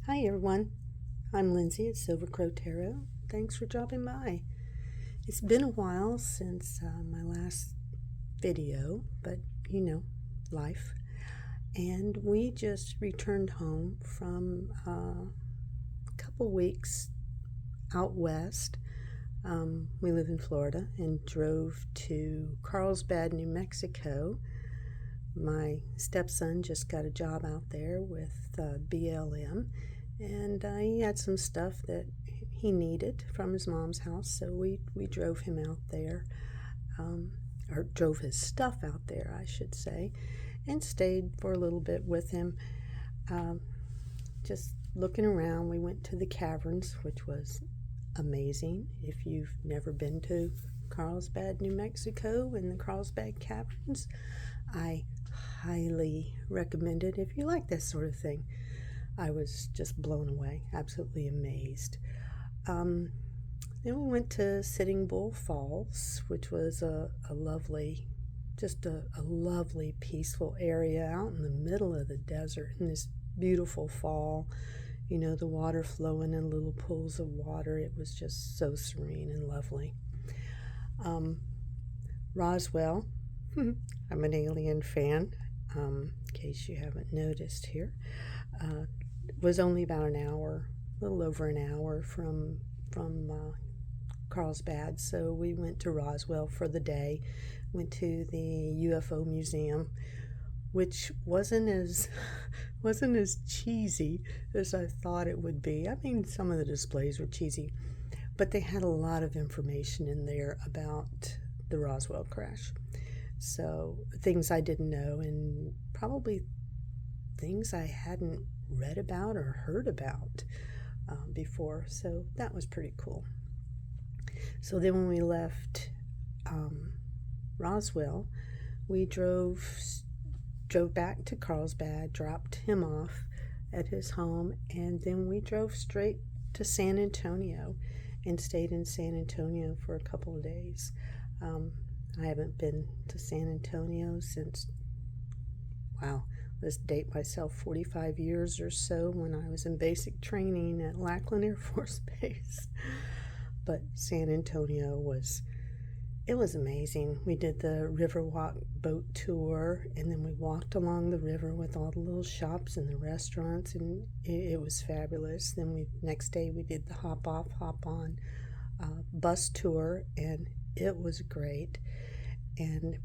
Hi everyone, I'm Lindsay at Silver Crow Tarot. Thanks for dropping by. It's been a while since my last video, but life. And we just returned home from a couple weeks out west. We live in Florida and drove to Carlsbad, New Mexico. My stepson just got a job out there with BLM, and he had some stuff that he needed from his mom's house, so we drove him out there, or drove his stuff out there, I should say, and stayed for a little bit with him, just looking around. We went to the caverns, which was amazing. If you've never been to Carlsbad, New Mexico, and the Carlsbad Caverns, I highly recommend it if you like this sort of thing. I was just blown away, absolutely amazed. Then we went to Sitting Bull Falls, which was a lovely, just a lovely, peaceful area out in the middle of the desert in this beautiful fall. You know, the water flowing in little pools of water. It was just so serene and lovely. Roswell, I'm an Alien fan, in case you haven't noticed here. Was only about an hour, a little over an hour from Carlsbad, so we went to Roswell for the day. Went to the UFO museum, which wasn't as cheesy as I thought it would be. I mean, some of the displays were cheesy, but they had a lot of information in there about the Roswell crash. So things I didn't know, and probably things I hadn't read about or heard about before. So that was pretty cool. So then when we left Roswell, we drove back to Carlsbad, dropped him off at his home, and then we drove straight to San Antonio and stayed in San Antonio for a couple of days. I haven't been to San Antonio since, let's date myself, 45 years or so, when I was in basic training at Lackland Air Force Base. But San Antonio was amazing. We did the Riverwalk boat tour, and then we walked along the river with all the little shops and the restaurants, and it was fabulous. Then next day we did the hop off, hop on bus tour, and it was great. And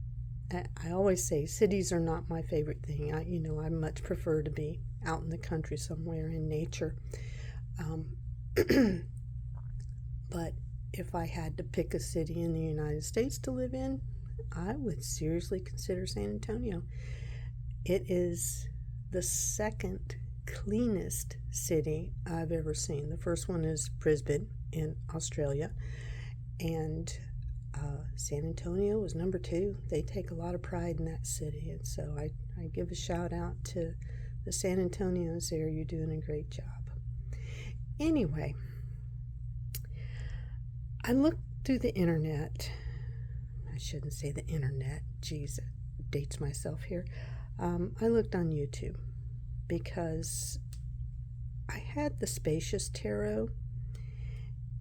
I always say cities are not my favorite thing. I much prefer to be out in the country somewhere in nature. But if I had to pick a city in the United States to live in, I would seriously consider San Antonio. It is the second cleanest city I've ever seen. The first one is Brisbane in Australia, and San Antonio was number 2. They take a lot of pride in that city, and so I give a shout out to the San Antonios there. You're doing a great job. Anyway, I looked through the internet. I shouldn't say the internet. Geez, it dates myself here. I looked on YouTube because I had the Spacious tarot,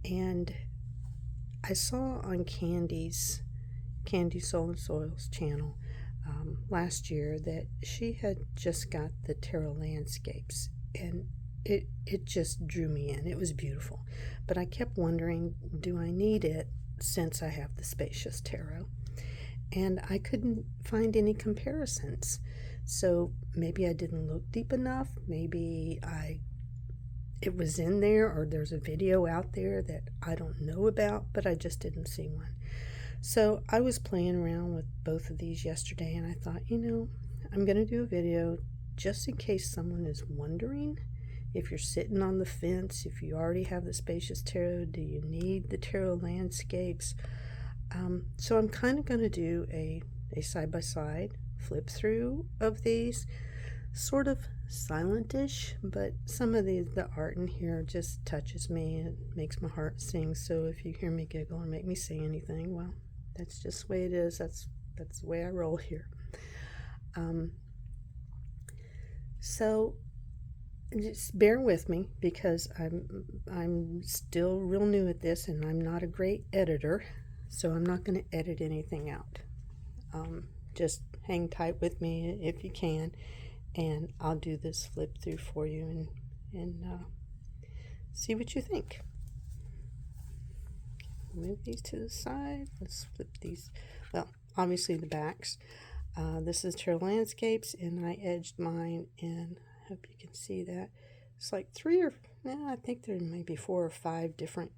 and I saw on Candy Soul and Soil's channel last year that she had just got the tarot landscapes, and it just drew me in. It was beautiful, but I kept wondering, do I need it since I have the Spacious tarot? And I couldn't find any comparisons. So maybe I didn't look deep enough. Maybe it was in there, or there's a video out there that I don't know about, but I just didn't see one. So I was playing around with both of these yesterday, and I thought, I'm going to do a video just in case someone is wondering. If you're sitting on the fence, if you already have the Spacious tarot, do you need the tarot landscapes? So I'm kind of going to do a side-by-side flip through of these, sort of silentish, but some of the art in here just touches me. It makes my heart sing. So if you hear me giggle or make me say anything, well, that's just the way it is. That's the way I roll here. So just bear with me because I'm still real new at this and I'm not a great editor, so I'm not going to edit anything out. Just hang tight with me if you can, and I'll do this flip through for you and see what you think. Move these to the side. Let's flip these. Well, obviously the backs. This is Terra Landscapes, and I edged mine, and I hope you can see that. It's like I think there may be 4 or 5 different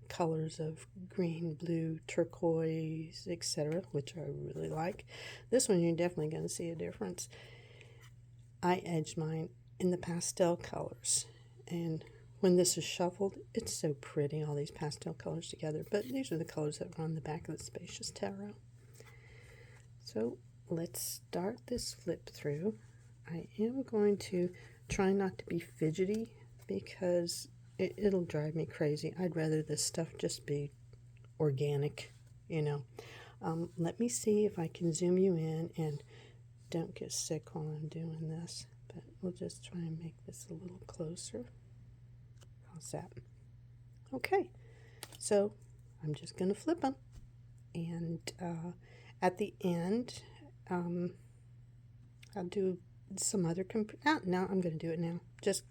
colors of green, blue, turquoise, etc., which I really like. This one you're definitely going to see a difference. I edged mine in the pastel colors, and when this is shuffled, it's so pretty, all these pastel colors together. But these are the colors that were on the back of the Spacious Tarot. So let's start this flip through. I am going to try not to be fidgety because it'll drive me crazy. I'd rather this stuff just be organic, you know. Let me see if I can zoom you in, and don't get sick while I'm doing this, but we'll just try and make this a little closer. How's that? Okay, so I'm just going to flip them, and at the end, I'll do some other now I'm going to do it now, just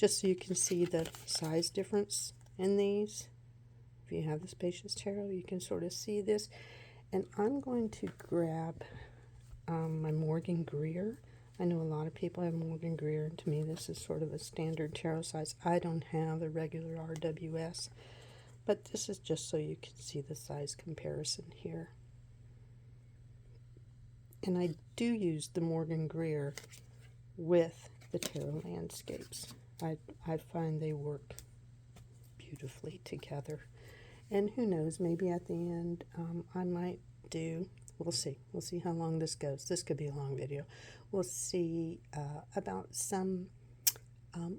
so you can see the size difference in these. If you have the Spacious Tarot, you can sort of see this. And I'm going to grab my Morgan Greer. I know a lot of people have Morgan Greer, and to me this is sort of a standard tarot size. I don't have a regular RWS, but this is just so you can see the size comparison here. And I do use the Morgan Greer with the Tarot Landscapes. I find they work beautifully together. And who knows, maybe at the end I might do, we'll see how long this goes. This could be a long video. We'll see about some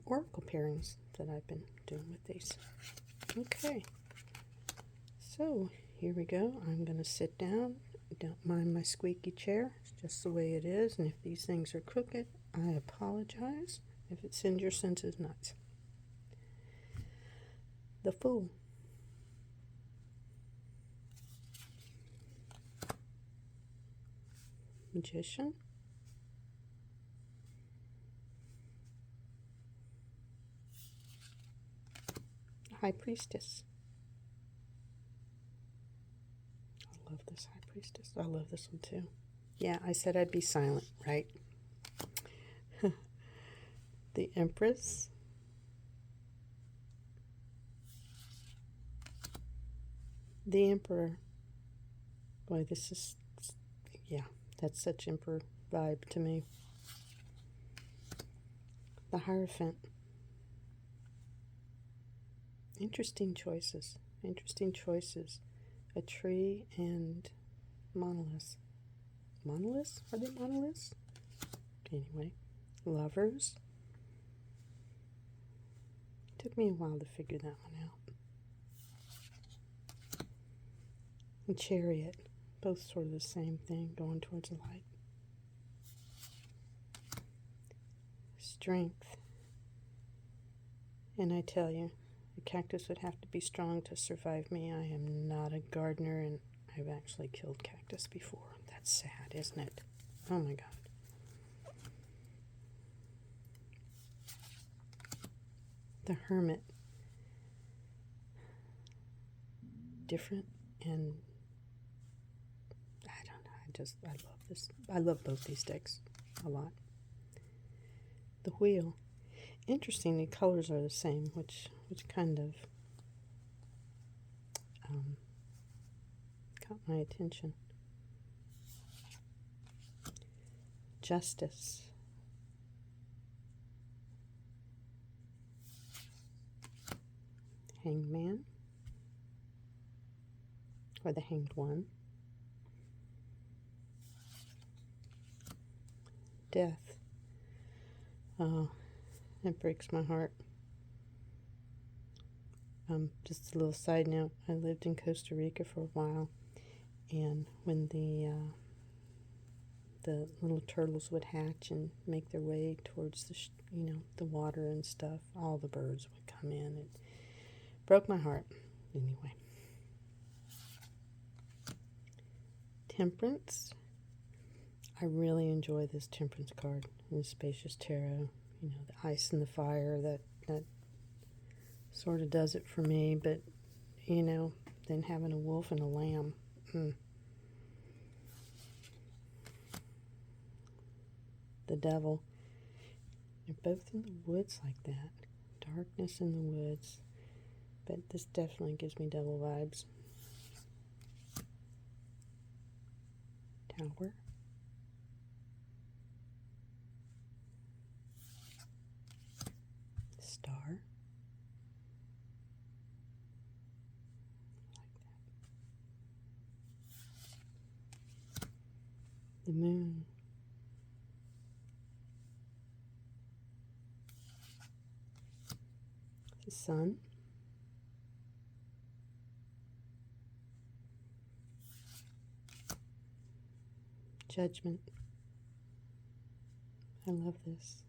oracle pairings that I've been doing with these. Okay, so here we go. I'm going to sit down. Don't mind my squeaky chair. It's just the way it is. And if these things are crooked, I apologize if it sends your senses nuts. The Fool. Magician. High Priestess. I love this High Priestess. I love this one too. Yeah, I said I'd be silent, right? The Empress. The Emperor. Boy, this is, yeah, that's such Emperor vibe to me. The Hierophant. Interesting choices. Interesting choices. A tree and monoliths. Monoliths? Are they monoliths? Anyway, Lovers. Took me a while to figure that one out. And Chariot. Both sort of the same thing, going towards the light. Strength. And I tell you, a cactus would have to be strong to survive me. I am not a gardener, and I've actually killed cactus before. That's sad, isn't it? Oh my God. The Hermit. Different, and I don't know. I love this. I love both these decks a lot. The Wheel. Interesting, the colors are the same, which kind of caught my attention. Justice. Hanged Man, or the Hanged One. Death. Oh, that breaks my heart. Just a little side note, I lived in Costa Rica for a while, and when the the little turtles would hatch and make their way towards the, the water and stuff. All the birds would come in. It broke my heart. Anyway. Temperance. I really enjoy this temperance card in the Spacious Tarot. The ice and the fire, that sort of does it for me. But, then having a wolf and a lamb. The devil. They're both in the woods like that. Darkness in the woods. But this definitely gives me devil vibes. Tower. Star. Like that. The moon. The sun. Judgment. I love this.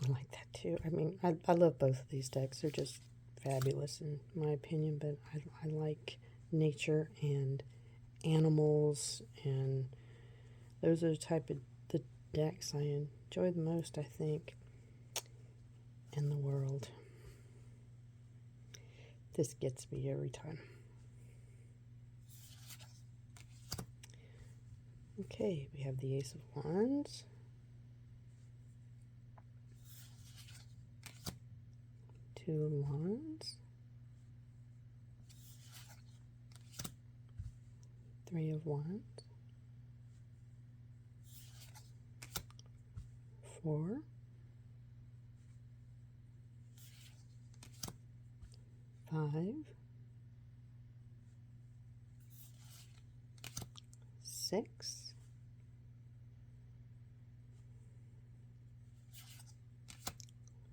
I like that too. I mean, I love both of these decks. They're just fabulous in my opinion, but I like nature and animals, and those are the type of the decks I enjoy the most, I think, in the world. This gets me every time. Okay, we have the Ace of Wands. Two of Wands. Three of Wands. 4. 5. 6.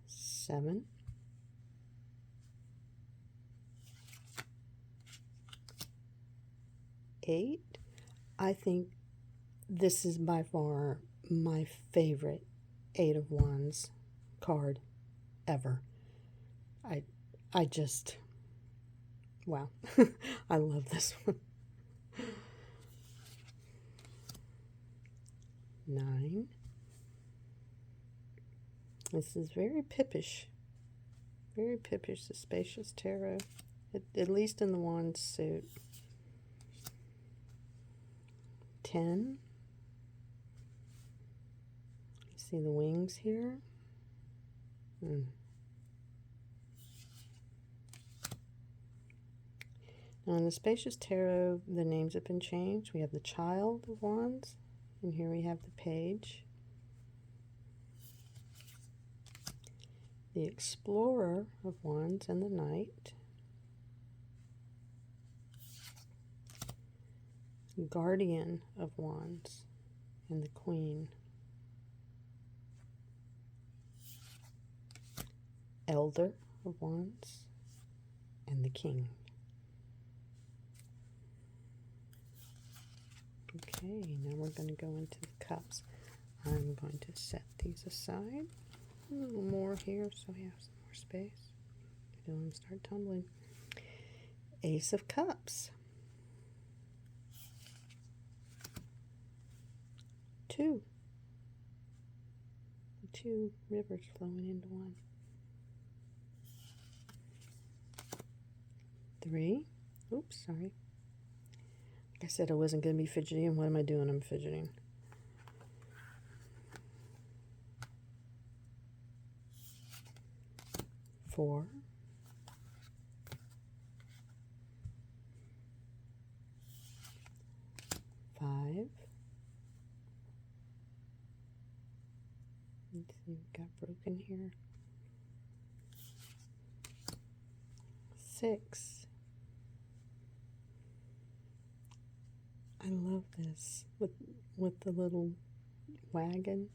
7. 8. I think this is by far my favorite 8 of Wands card ever. I just, wow. I love this one. 9. This is very pippish. Very pippish, the Spacious Tarot. At least in the Wands suit. 10. You see the wings here? Now in the Spacious Tarot, the names have been changed. We have the Child of Wands, and here we have the Page. The Explorer of Wands and the Knight. Guardian of Wands and the Queen. Elder of Wands and the King. Okay, now we're going to go into the cups. I'm going to set these aside. A little more here so we have some more space. I don't want to start tumbling. Ace of Cups. 2. 2 rivers flowing into one. 3. Oops, sorry. I said I wasn't going to be fidgety, and what am I doing? I'm fidgeting. 4. 5. Let's see, we got broken here. 6. I love this with the little wagon,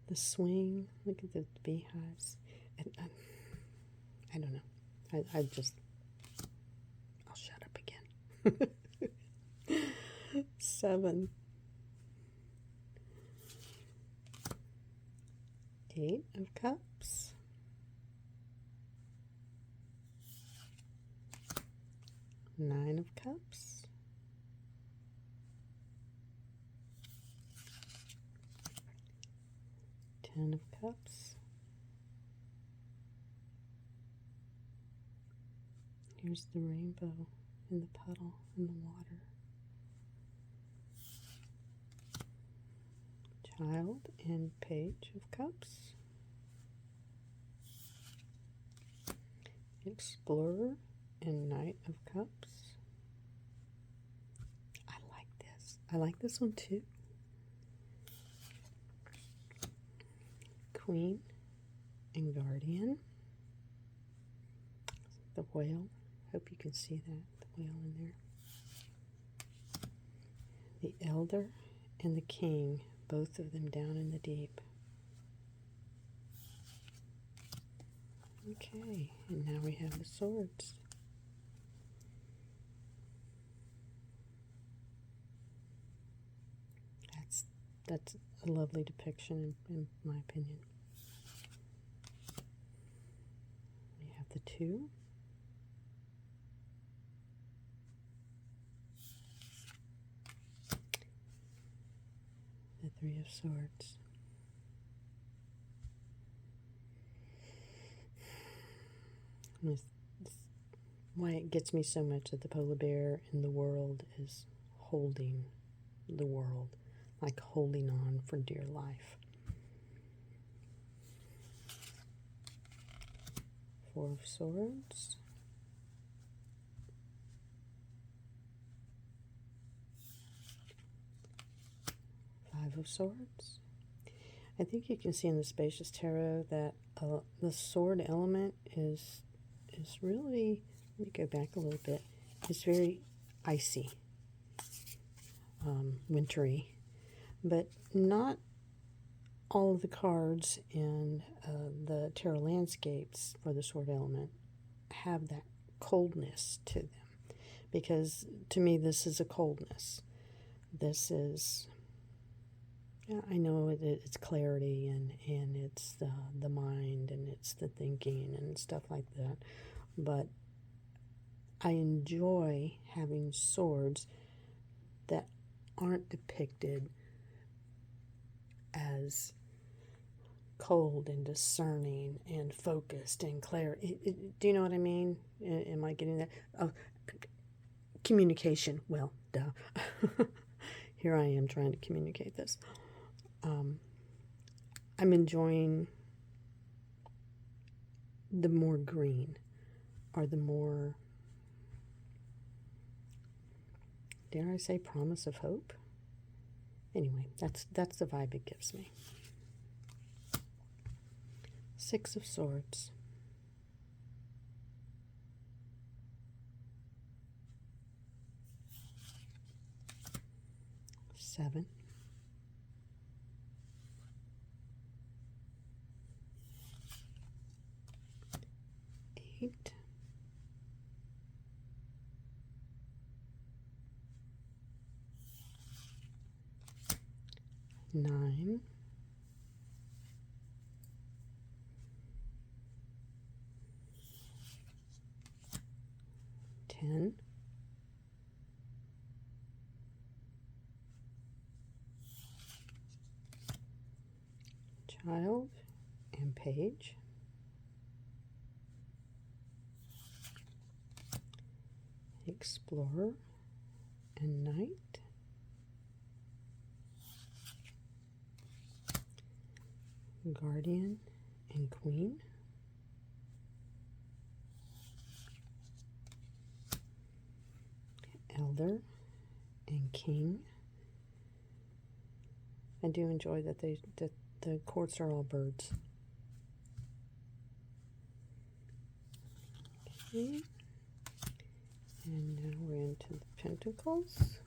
the swing. Look at the beehives. And I don't know. I'll shut up again. 7. Eight of Cups. Nine of Cups. Ten of Cups. Here's the rainbow in the puddle in the water. Child and Page of Cups. Explorer and Knight of Cups. I like this. I like this one too. Queen and Guardian. The whale. Hope you can see that, the whale in there. The Elder and the King, both of them down in the deep. Okay, and now we have the swords. That's a lovely depiction in my opinion. We have the two. The Three of Swords. Why it gets me so much that the polar bear in the world is holding the world, like holding on for dear life. Four of Swords. Five of Swords. I think you can see in the Spacious Tarot that the sword element is really, let me go back a little bit, it's very icy, wintry, but not all of the cards in the tarot landscapes for the sword element have that coldness to them, because to me this is a coldness. This is, yeah, I know it's clarity and it's the mind and it's the thinking and stuff like that, but I enjoy having swords that aren't depicted as cold and discerning and focused and clear. Do you know what I mean? Am I getting that? Oh, communication. Well, duh. Here I am trying to communicate this. I'm enjoying the more green, or the more, dare I say, promise of hope. Anyway, that's the vibe it gives me. Six of Swords. Seven. Eight. Nine. 10. Child and Page. Explorer and Knight. Guardian and Queen. Elder and King. I do enjoy that the courts are all birds. Okay. And now we're into the Pentacles.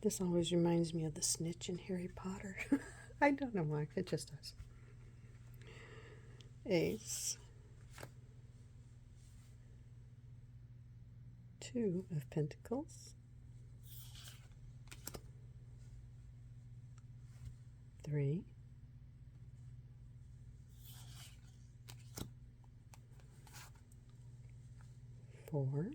This always reminds me of the snitch in Harry Potter. I don't know why, it just does. Ace. Two of Pentacles. 3, 4,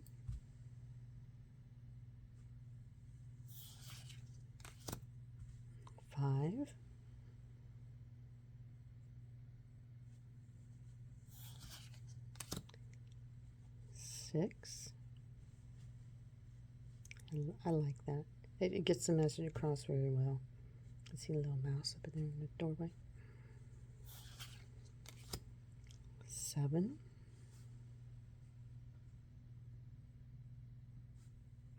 5, 6. I like that. It gets the message across very well. I see a little mouse up there in the doorway. 7,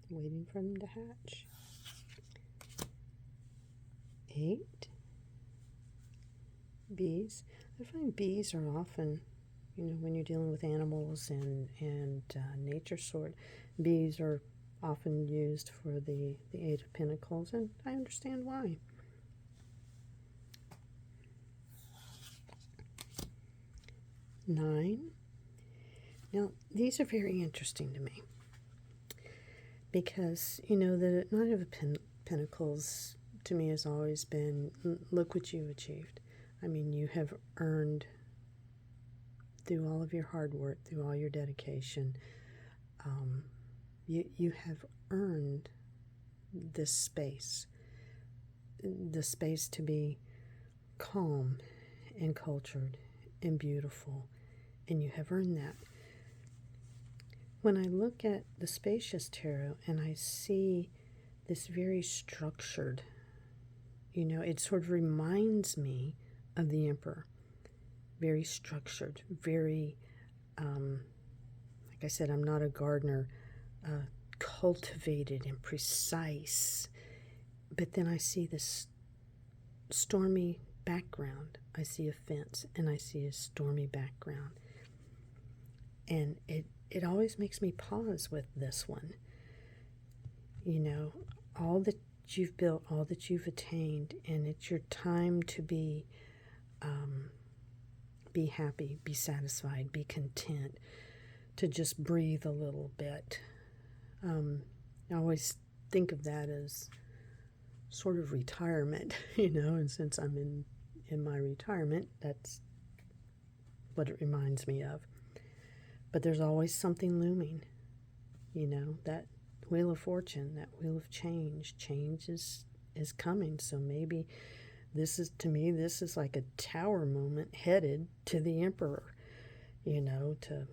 waiting for them to hatch. 8, bees. I find bees are often, when you're dealing with animals and nature sort, bees are often used for the Eight of Pentacles, and I understand why. 9. Now, these are very interesting to me because, the Nine of Pentacles to me has always been, look what you've achieved. I mean, you have earned, through all of your hard work, through all your dedication, you have earned this space, the space to be calm and cultured and beautiful, and you have earned that. When I look at the Spacious Tarot and I see this very structured, it sort of reminds me of the Emperor. Very structured, very, like I said, I'm not a gardener, cultivated and precise. But then I see this stormy background. I see a fence and I see a stormy background. And it always makes me pause with this one. All that you've built, all that you've attained, and it's your time to be happy, be satisfied, be content, to just breathe a little bit. I always think of that as sort of retirement, and since I'm in my retirement, that's what it reminds me of. But there's always something looming, that wheel of fortune, that wheel of change. Change is coming. So maybe this is like a tower moment headed to the Emperor, to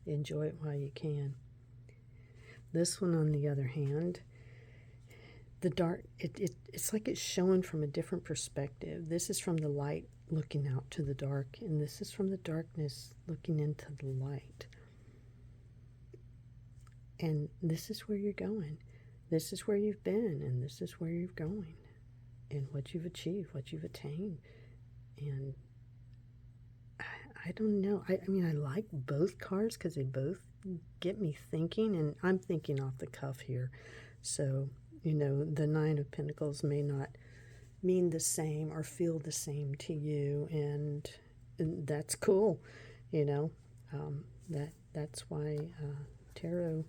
enjoy it while you can. This one, on the other hand, the dark, it's like it's shown from a different perspective. This is from the light looking out to the dark, and this is from the darkness looking into the light. And this is where you're going. This is where you've been, and this is where you're going, and what you've achieved, what you've attained. And I don't know. I mean, I like both cards because they both get me thinking, and I'm thinking off the cuff here. So, the Nine of Pentacles may not mean the same or feel the same to you, and that's cool. That's why tarot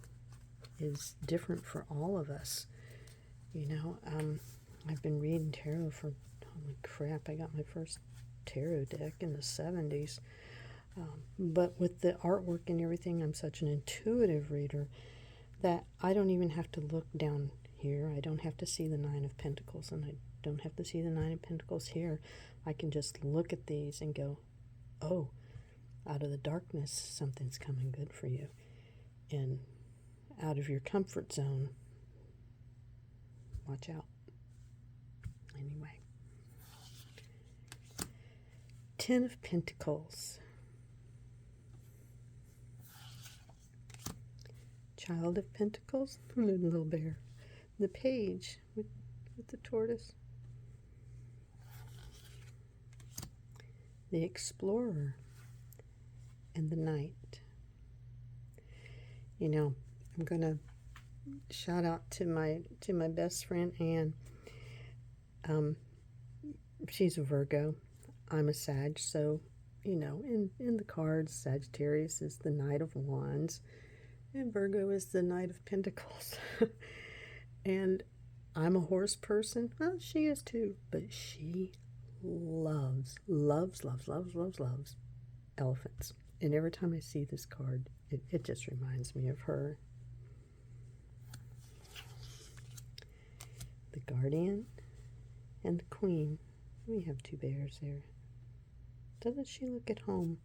is different for all of us. I've been reading tarot for, holy crap, I got my first tarot deck in the 70s. But with the artwork and everything, I'm such an intuitive reader that I don't even have to look down here. I don't have to see the Nine of Pentacles, and I don't have to see the Nine of Pentacles here. I can just look at these and go, oh, out of the darkness, something's coming good for you. And out of your comfort zone, watch out. Anyway. 10 of Pentacles. Child of Pentacles, little bear. The page with the tortoise. The explorer and the knight. I'm gonna shout out to my best friend Anne. She's a Virgo. I'm a Sag, so in the cards, Sagittarius is the Knight of Wands, and Virgo is the Knight of Pentacles. And I'm a horse person. Well, she is too, but she loves, loves, loves, loves, loves, loves elephants. And every time I see this card, it just reminds me of her. The Guardian and the Queen. We have two bears there. Doesn't she look at home?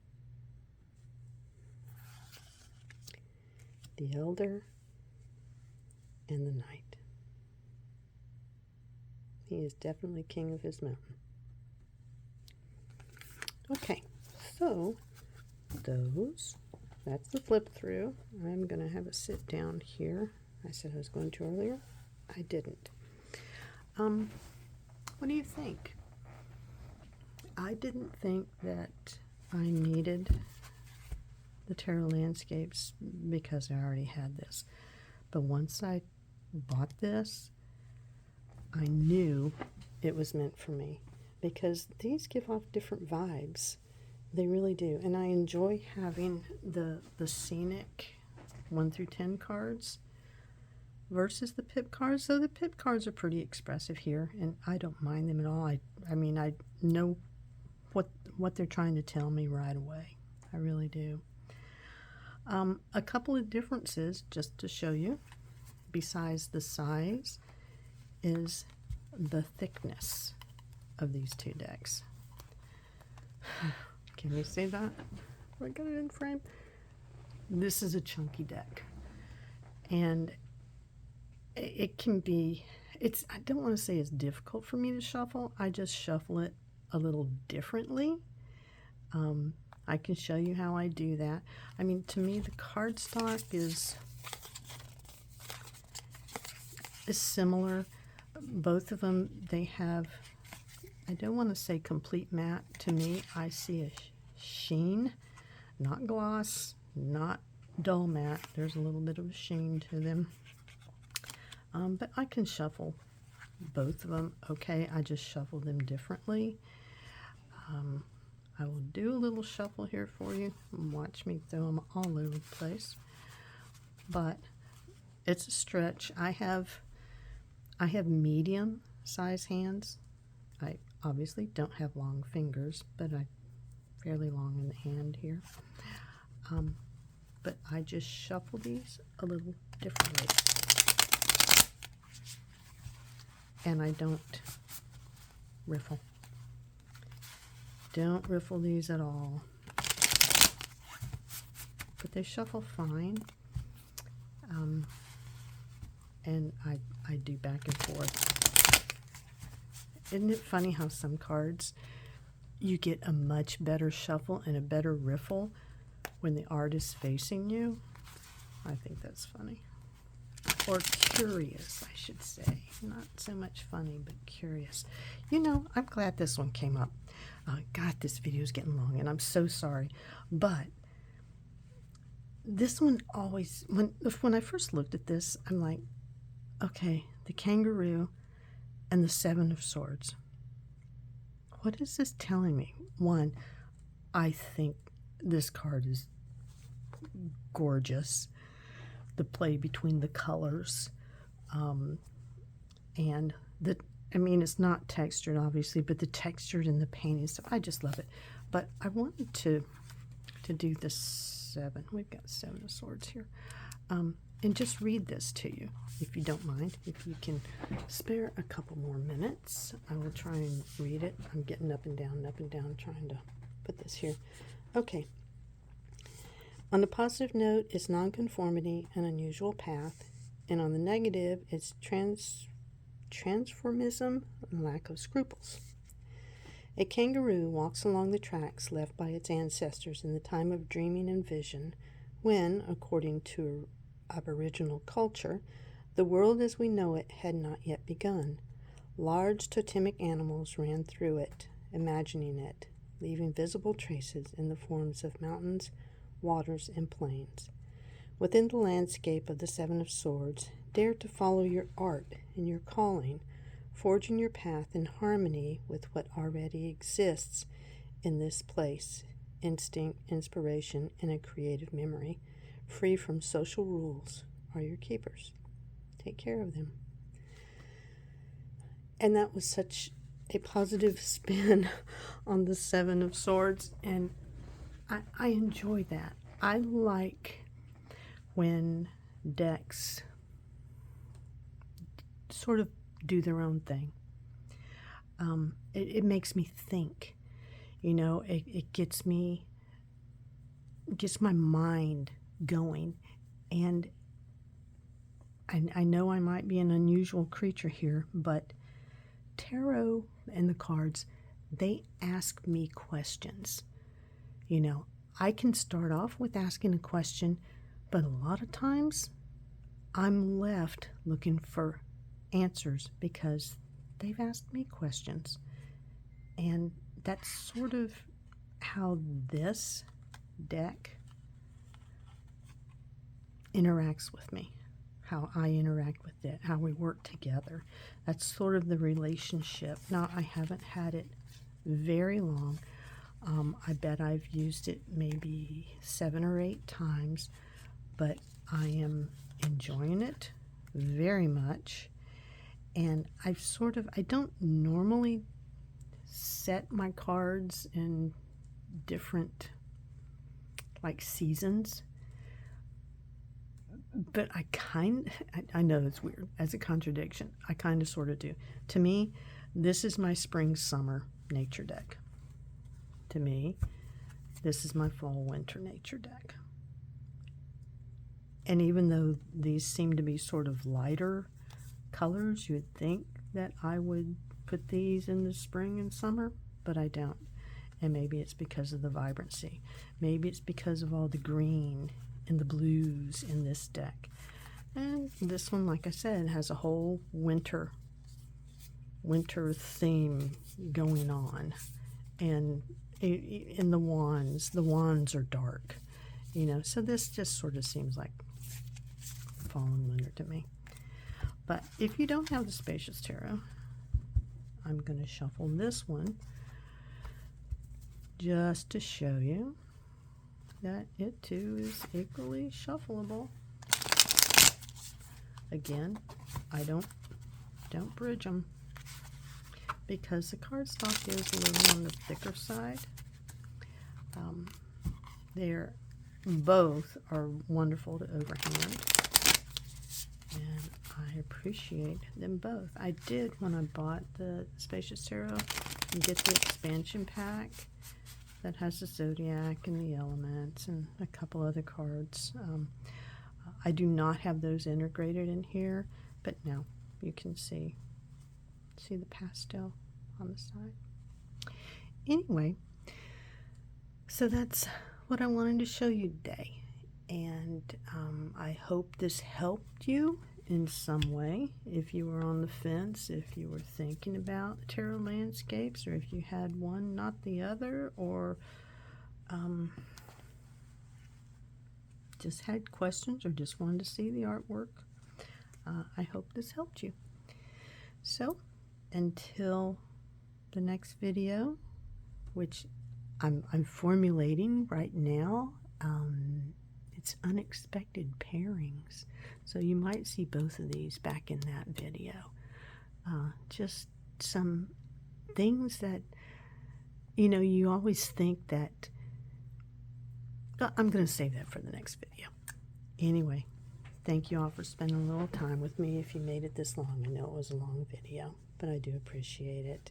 The Elder and the Knight. He is definitely king of his mountain. Okay, so that's the flip through. I'm going to have a sit down here. I said I was going to earlier. I didn't. What do you think? I didn't think that I needed the tarot landscapes because I already had this. But once I bought this, I knew it was meant for me because these give off different vibes. They really do. And I enjoy having the scenic 1 through 10 cards versus the pip cards. So the pip cards are pretty expressive here, and I don't mind them at all. I mean, I know what they're trying to tell me right away. I really do. A couple of differences, just to show you, besides the size, is the thickness of these two decks. Can you see that? I got it in frame. This is a chunky deck, and it can be, I don't want to say it's difficult for me to shuffle. I just shuffle it a little differently. I can show you how I do that. I mean, to me, the cardstock is similar. Both of them, they have, I don't want to say complete matte. To me, I see a sheen, not gloss, not dull matte. There's a little bit of a sheen to them. But I can shuffle both of them. Okay, I just shuffle them differently. I will do a little shuffle here for you. Watch me throw them all over the place. But it's a stretch. I have medium size hands. I obviously don't have long fingers, but I'm fairly long in the hand here. But I just shuffle these a little differently. And I don't riffle. Don't riffle these at all. But they shuffle fine. And I do back and forth. Isn't it funny how some cards you get a much better shuffle and a better riffle when the art is facing you? I think that's funny. Or curious, I should say. Not so much funny, but curious. You know, I'm glad this one came up. God, this video is getting long, and I'm so sorry. But this one always, when I first looked at this, I'm like, okay, the kangaroo and the 7 of Swords. What is this telling me? One, I think this card is gorgeous. The play between the colors, and I mean, it's not textured, obviously, but the textured and the painting stuff, I just love it. But I wanted to do the 7. We've got 7 of Swords here. And just read this to you, if you don't mind. If you can spare a couple more minutes, I will try and read it. I'm getting up and down, trying to put this here. Okay. On the positive note, it's nonconformity, an unusual path, and on the negative, it's transformism and lack of scruples. A kangaroo walks along the tracks left by its ancestors in the time of dreaming and vision, when, according to Aboriginal culture, the world as we know it had not yet begun. Large totemic animals ran through it, imagining it, leaving visible traces in the forms of mountains, waters, and plains. Within the landscape of the 7 of Swords, dare to follow your art and your calling, forging your path in harmony with what already exists in this place, instinct, inspiration, and a creative memory, free from social rules, are your keepers. Take care of them. And that was such a positive spin on the Seven of Swords, and I enjoy that. I like when decks sort of do their own thing. It makes me think, it gets my mind going. And I know I might be an unusual creature here, but tarot and the cards, they ask me questions. I can start off with asking a question, but a lot of times I'm left looking for answers because they've asked me questions. And that's sort of how this deck interacts with me, how I interact with it, how we work together. That's sort of the relationship. Now, I haven't had it very long. I bet I've used it maybe 7 or 8 times, but I am enjoying it very much. And I don't normally set my cards in different seasons, but I know it's weird as a contradiction. I kind of sort of do. To me, this is my spring summer nature deck. To me, this is my fall winter nature deck. And even though these seem to be sort of lighter colors, you'd think that I would put these in the spring and summer, but I don't. And maybe it's because of the vibrancy. Maybe it's because of all the green and the blues in this deck. And this one, like I said, has a whole winter theme going on. And in the wands are dark, so this just sort of seems like fall and winter to me. But if you don't have the Spacious Tarot, I'm going to shuffle this one just to show you that it too is equally shuffleable. Again, I don't bridge them because the cardstock is a little on the thicker side. They're both are wonderful to overhand, and I appreciate them both. I did, when I bought the Spacious Tarot, get the expansion pack that has the zodiac and the elements and a couple other cards. I do not have those integrated in here, but now you can see the pastel on the side. Anyway, so that's what I wanted to show you today, and I hope this helped you in some way. If you were on the fence, if you were thinking about tarot landscapes, or if you had one, not the other, or just had questions or just wanted to see the artwork, I hope this helped you. So until the next video, which I'm formulating right now, it's unexpected pairings, so you might see both of these back in that video. Just some things that you always think that I'm going to save that for the next video. Anyway, thank you all for spending a little time with me. If you made it this long, I know it was a long video, but I do appreciate it.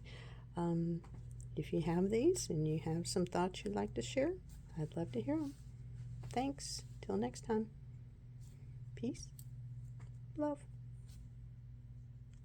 If you have these and you have some thoughts you'd like to share, I'd love to hear them. Thanks. Till next time. Peace. Love.